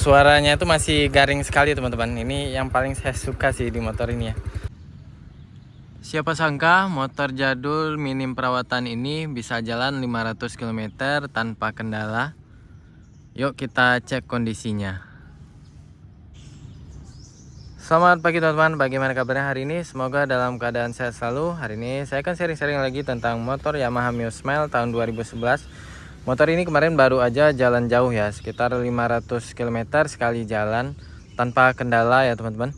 suaranya itu masih garing sekali teman-teman. Ini yang paling saya suka sih di motor ini ya. Siapa sangka motor jadul minim perawatan ini bisa jalan 500 km tanpa kendala. Yuk kita cek kondisinya. Selamat pagi teman-teman, bagaimana kabarnya hari ini? Semoga dalam keadaan sehat selalu. Hari ini saya akan sharing-sharing lagi tentang motor Yamaha Mio Smile tahun 2011. Motor ini kemarin baru aja jalan jauh ya, sekitar 500 km sekali jalan tanpa kendala ya teman-teman.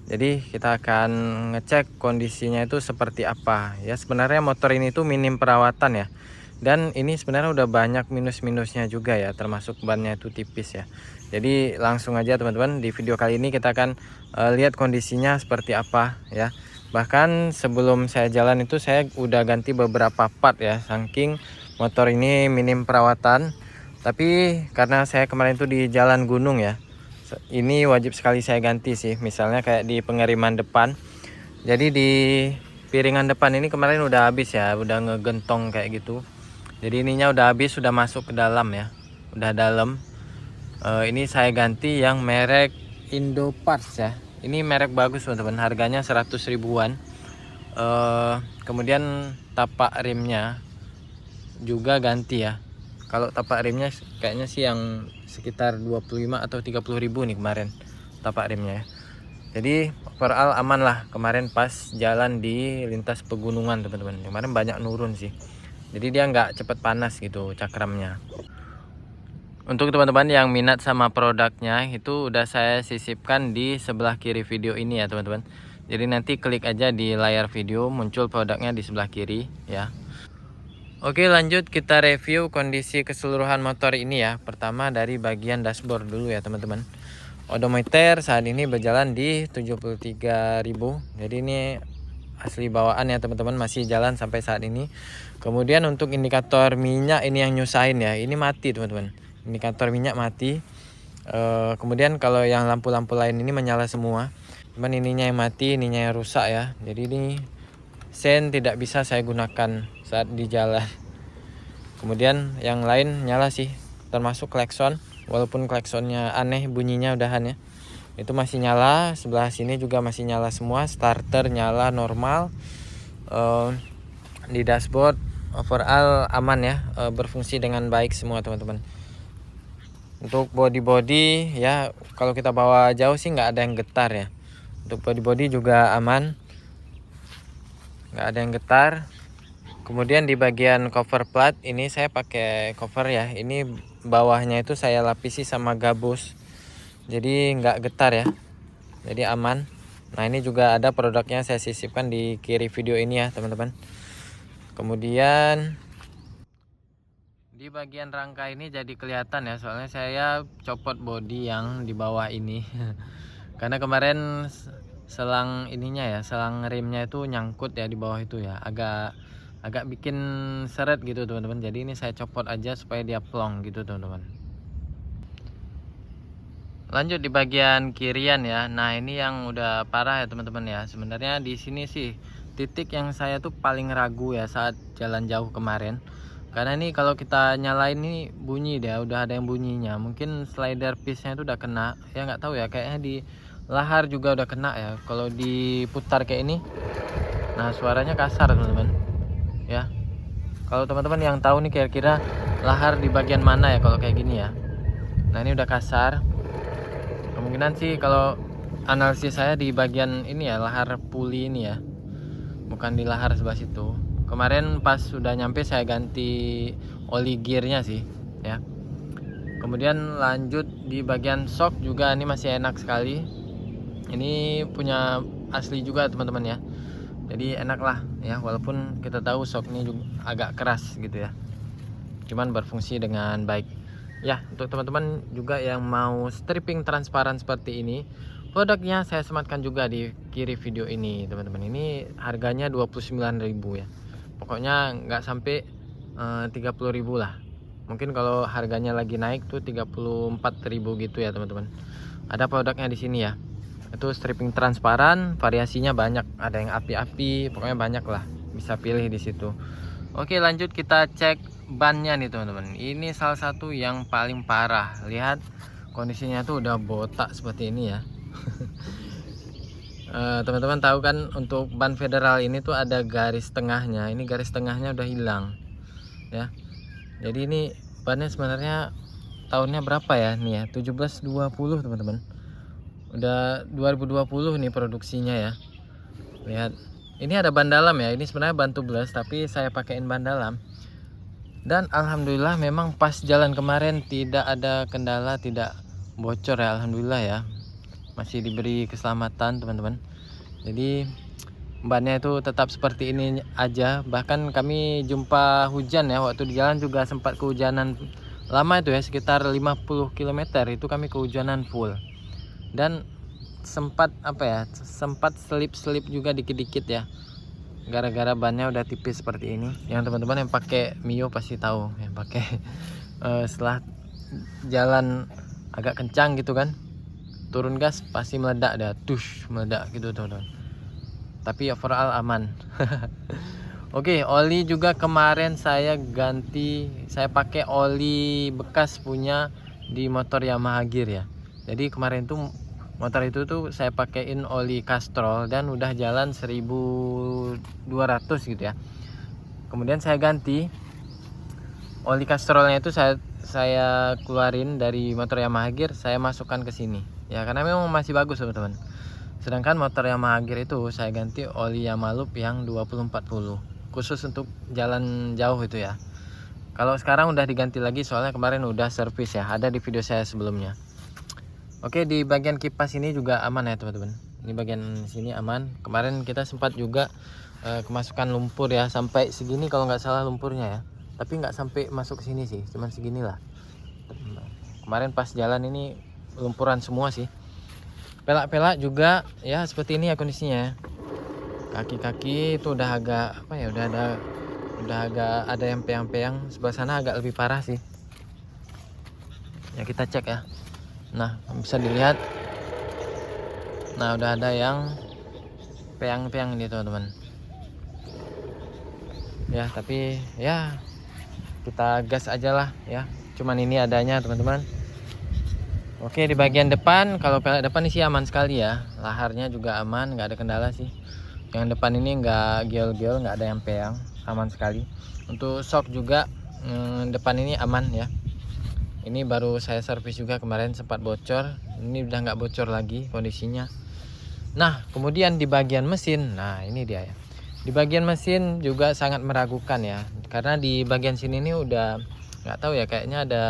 Jadi kita akan ngecek kondisinya itu seperti apa ya. Sebenarnya motor ini tuh minim perawatan ya. Dan ini sebenarnya udah banyak minus-minusnya juga ya, termasuk bannya itu tipis ya. Jadi langsung aja teman-teman, di video kali ini kita akan lihat kondisinya seperti apa ya. Bahkan sebelum saya jalan itu saya udah ganti beberapa part ya, saking motor ini minim perawatan. Tapi karena saya kemarin itu di jalan gunung ya, ini wajib sekali saya ganti sih. Misalnya kayak di pengiriman depan, jadi di piringan depan ini kemarin udah habis ya, udah ngegentong kayak gitu. Jadi ininya udah habis, sudah masuk ke dalam ya, udah dalam. Ini saya ganti yang merek Indo-Parts ya. Ini merek bagus teman-teman, harganya 100 ribuan. Kemudian tapak rimnya juga ganti ya. Kalau tapak rimnya kayaknya sih yang sekitar 25 atau 30 ribu nih kemarin tapak rimnya ya. Jadi overall aman lah kemarin pas jalan di lintas pegunungan teman-teman. Kemarin banyak nurun sih. Jadi dia nggak cepet panas gitu cakramnya. Untuk teman-teman yang minat sama produknya itu udah saya sisipkan di sebelah kiri video ini ya teman-teman. Jadi nanti klik aja di layar video, muncul produknya di sebelah kiri ya. Oke, lanjut kita review kondisi keseluruhan motor ini ya. Pertama dari bagian dashboard dulu ya teman-teman. Odometer saat ini berjalan di 73.000. Jadi ini asli bawaan ya teman-teman, masih jalan sampai saat ini. Kemudian untuk indikator minyak ini yang nyusahin ya, ini mati teman-teman. Indikator minyak mati. Kemudian kalau yang lampu-lampu lain ini menyala semua. Cuman ininya yang mati, ininya yang rusak ya. Jadi ini sen tidak bisa saya gunakan saat di jalan. Kemudian yang lain nyala sih, termasuk klakson. Walaupun klaksonnya aneh bunyinya udahan ya, itu masih nyala. Sebelah sini juga masih nyala semua. Starter nyala normal. Di dashboard overall aman ya, berfungsi dengan baik semua teman-teman. Untuk body ya, kalau kita bawa jauh sih nggak ada yang getar ya. Untuk body juga aman, nggak ada yang getar. Kemudian di bagian cover plat ini saya pakai cover ya. Ini bawahnya itu saya lapisi sama gabus, jadi nggak getar ya, jadi aman. Nah ini juga ada produknya, saya sisipkan di kiri video ini ya teman-teman. Kemudian di bagian rangka ini jadi kelihatan ya, soalnya saya copot bodi yang di bawah ini karena kemarin selang ininya ya, selang rimnya itu nyangkut ya di bawah itu ya, agak bikin seret gitu teman-teman. Jadi ini saya copot aja supaya dia plong gitu teman-teman. Lanjut di bagian kirian ya. Nah ini yang udah parah ya teman-teman ya. Sebenarnya di sini sih titik yang saya tuh paling ragu ya saat jalan jauh kemarin. Karena ini kalau kita nyalain ini bunyi dia, udah ada yang bunyinya. Mungkin slider piece-nya itu udah kena. Ya nggak tahu ya, kayaknya di lahar juga udah kena ya. Kalau diputar kayak ini, nah suaranya kasar teman-teman. Ya, kalau teman-teman yang tahu nih kira-kira lahar di bagian mana ya kalau kayak gini ya. Nah ini udah kasar. Kemungkinan sih kalau analisis saya di bagian ini ya, lahar puli ini ya, bukan di lahar sebelah situ. Kemarin pas sudah nyampe saya ganti oli gearnya sih ya. Kemudian lanjut di bagian shock juga, ini masih enak sekali. Ini punya asli juga teman-teman ya. Jadi enak lah ya, walaupun kita tahu shock ini juga agak keras gitu ya, cuman berfungsi dengan baik ya. Untuk teman-teman juga yang mau stripping transparan seperti ini, produknya saya sematkan juga di kiri video ini teman-teman. Ini harganya 29.000 ya, pokoknya nggak sampai 30.000 lah. Mungkin kalau harganya lagi naik tuh 34.000 gitu ya teman-teman. Ada produknya di sini ya, itu stripping transparan, variasinya banyak, ada yang api-api, pokoknya banyak lah, bisa pilih di situ. Oke, lanjut kita cek bannya nih teman-teman. Ini salah satu yang paling parah. Lihat kondisinya tuh udah botak seperti ini ya. Teman-teman tahu kan untuk ban federal ini tuh ada garis tengahnya. Ini garis tengahnya udah hilang ya. Jadi ini bannya sebenarnya tahunnya berapa ya nih ya, 1720 teman-teman. Udah 2020 nih produksinya ya. Lihat, ini ada ban dalam ya. Ini sebenarnya ban tubeless tapi saya pakein ban dalam. Dan alhamdulillah memang pas jalan kemarin tidak ada kendala, tidak bocor ya, alhamdulillah ya. Masih diberi keselamatan teman-teman. Jadi bannya itu tetap seperti ini aja. Bahkan kami jumpa hujan ya, waktu di jalan juga sempat kehujanan lama itu ya, sekitar 50 km itu kami kehujanan full. Dan sempat sempat selip-selip juga dikit-dikit ya, gara-gara bannya udah tipis seperti ini. Yang teman-teman yang pakai Mio pasti tahu, yang pakai setelah jalan agak kencang gitu kan, turun gas pasti meledak dah, meledak gitu teman-teman. Tapi overall aman. Oke, oli juga kemarin saya ganti, saya pakai oli bekas punya di motor Yamaha Gear ya. Jadi kemarin tuh motor itu tuh saya pakein oli Castrol dan udah jalan 1200 gitu ya. Kemudian saya ganti oli Castrolnya itu, saya keluarin dari motor Yamaha Gear, saya masukkan ke sini ya, karena memang masih bagus teman-teman. Sedangkan motor Yamaha Gear itu saya ganti oli Yamalup yang 2040 khusus untuk jalan jauh itu ya. Kalau sekarang udah diganti lagi soalnya kemarin udah servis ya, ada di video saya sebelumnya. Oke, di bagian kipas ini juga aman ya teman-teman. Ini bagian sini aman. Kemarin kita sempat juga kemasukan lumpur ya, sampai segini kalau nggak salah lumpurnya ya. Tapi nggak sampai masuk ke sini sih, cuman seginilah. Kemarin pas jalan ini lumpuran semua sih. Pelak-pelak juga ya seperti ini ya kondisinya. Kaki-kaki itu udah agak udah agak ada yang peyang-peyang. Sebelah sana agak lebih parah sih. Ya kita cek ya. Nah, bisa dilihat. Nah, udah ada yang peyang-peyang ini teman-teman. Ya, tapi ya kita gas aja lah ya. Cuman ini adanya teman-teman. Oke, di bagian depan, kalau pelek depan isi aman sekali ya. Laharnya juga aman, nggak ada kendala sih. Yang depan ini nggak giol-giol, nggak ada yang peyang, aman sekali. Untuk shock juga depan ini aman ya. Ini baru saya servis juga kemarin, sempat bocor. Ini udah nggak bocor lagi kondisinya. Nah, kemudian di bagian mesin, nah ini dia ya. Di bagian mesin juga sangat meragukan ya, karena di bagian sini nih udah nggak tahu ya, kayaknya ada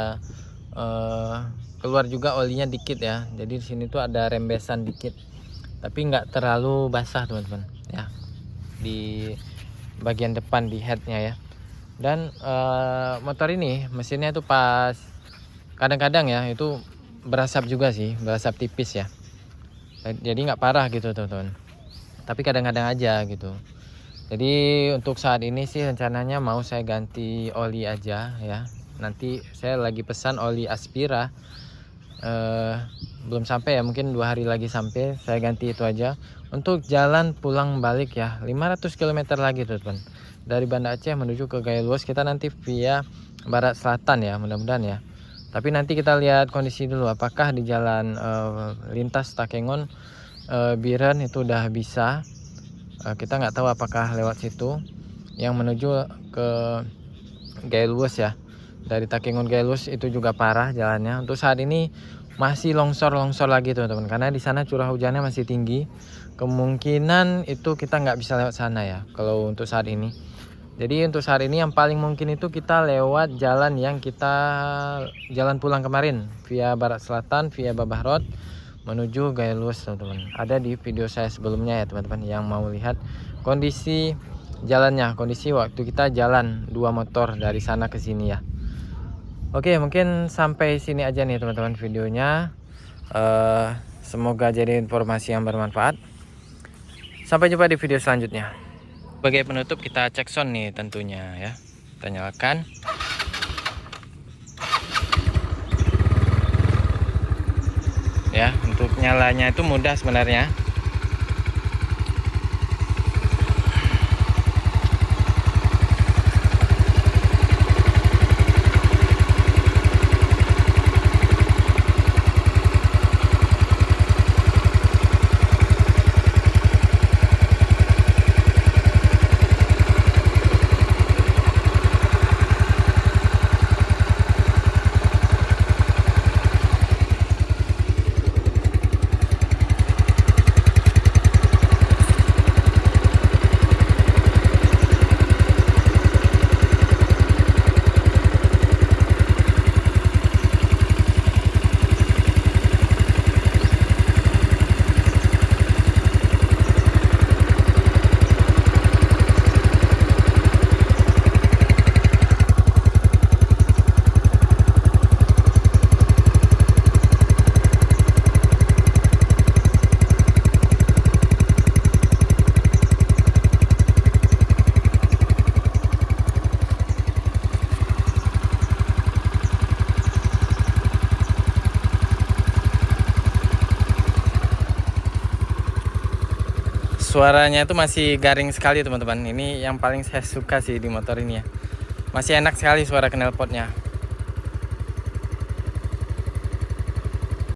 keluar juga olinya dikit ya. Jadi di sini tuh ada rembesan dikit, tapi nggak terlalu basah teman-teman ya, di bagian depan di headnya ya. Dan motor ini mesinnya tuh pas kadang-kadang ya itu berasap juga sih, berasap tipis ya. Jadi nggak parah gitu teman-teman, tapi kadang-kadang aja gitu. Jadi untuk saat ini sih rencananya mau saya ganti oli aja ya. Nanti saya lagi pesan oli Aspira, belum sampai ya, mungkin 2 hari lagi sampai. Saya ganti itu aja untuk jalan pulang balik ya, 500 km lagi teman-teman. Dari Banda Aceh menuju ke Gaya Luas, kita nanti via barat selatan ya, mudah-mudahan ya. Tapi nanti kita lihat kondisi dulu, apakah di jalan lintas Takengon Biren itu udah bisa. Kita nggak tahu apakah lewat situ yang menuju ke Gaya Luas ya. Dari Takengon Gaya Luas itu juga parah jalannya. Untuk saat ini masih longsor lagi teman-teman, karena di sana curah hujannya masih tinggi. Kemungkinan itu kita nggak bisa lewat sana ya kalau untuk saat ini. Jadi untuk saat ini yang paling mungkin itu kita lewat jalan yang kita jalan pulang kemarin via barat selatan, via Babah Road menuju Gaya Luas teman-teman. Ada di video saya sebelumnya ya teman-teman, yang mau lihat kondisi jalannya, kondisi waktu kita jalan 2 motor dari sana ke sini ya. Oke, mungkin sampai sini aja nih teman-teman videonya. Semoga jadi informasi yang bermanfaat. Sampai jumpa di video selanjutnya. Sebagai penutup kita cek sound nih tentunya ya. Kita nyalakan. Ya, untuk nyalanya itu mudah sebenarnya. suaranya itu masih garing sekali teman-teman. Ini yang paling saya suka sih di motor ini ya. Masih enak sekali suara knalpotnya.